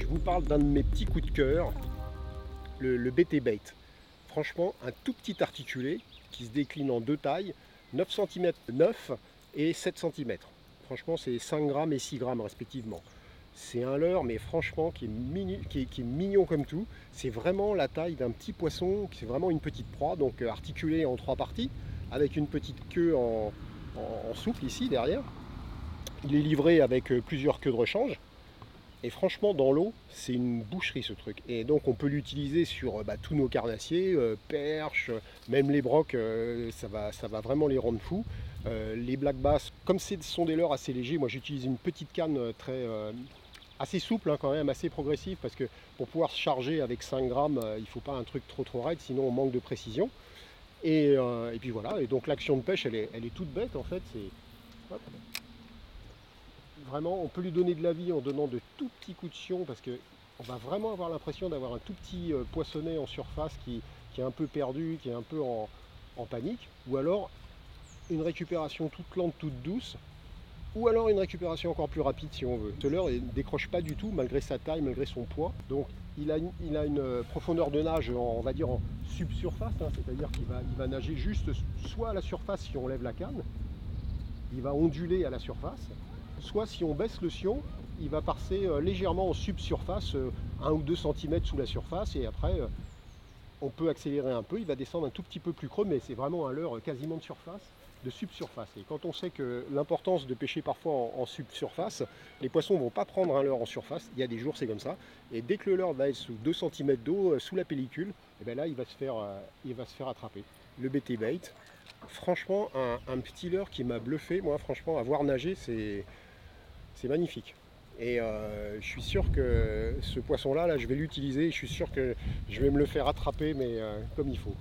je vous parle d'un de mes petits coups de cœur, le BT Bait. Franchement, un tout petit articulé qui se décline en deux tailles, 9 cm 9 et 7 cm. Franchement, c'est 5 grammes et 6 grammes respectivement. C'est un leurre, mais franchement, qui est mignon comme tout. C'est vraiment la taille d'un petit poisson, c'est vraiment une petite proie, donc articulée en trois parties, avec une petite queue en souple ici derrière. Il est livré avec plusieurs queues de rechange. Et franchement, dans l'eau, c'est une boucherie ce truc. Et donc, on peut l'utiliser sur tous nos carnassiers, perches, même les brocs, ça va vraiment les rendre fous. Les black bass, comme ce sont des leurres assez légers, moi j'utilise une petite canne assez souple hein, quand même, assez progressive, parce que pour pouvoir se charger avec 5 grammes, il ne faut pas un truc trop raide, sinon on manque de précision. Et puis voilà, et donc l'action de pêche, elle est toute bête en fait. Hop, vraiment, on peut lui donner de la vie en donnant de tout petits coups de sion parce que on va vraiment avoir l'impression d'avoir un tout petit poissonnet en surface qui est un peu perdu, qui est un peu en panique, ou alors une récupération toute lente, toute douce, ou alors une récupération encore plus rapide si on veut. Ce leurre ne décroche pas du tout malgré sa taille, malgré son poids. Donc il a une profondeur de nage, on va dire en subsurface, hein, c'est-à-dire il va nager juste soit à la surface si on lève la canne, il va onduler à la surface, soit si on baisse le sion, il va passer légèrement en subsurface, 1 ou 2 cm sous la surface, et après on peut accélérer un peu, il va descendre un tout petit peu plus creux, mais c'est vraiment un leurre quasiment de surface, de subsurface. Et quand on sait que l'importance de pêcher parfois en subsurface, les poissons ne vont pas prendre un leurre en surface, il y a des jours c'est comme ça, et dès que le leurre va être sous 2 cm d'eau, sous la pellicule, et bien là il va se faire attraper. Le BT Bait, franchement un petit leurre qui m'a bluffé, moi franchement à voir nager c'est magnifique. Et je suis sûr que ce poisson-là, là, je vais l'utiliser. Je suis sûr que je vais me le faire attraper, mais comme il faut.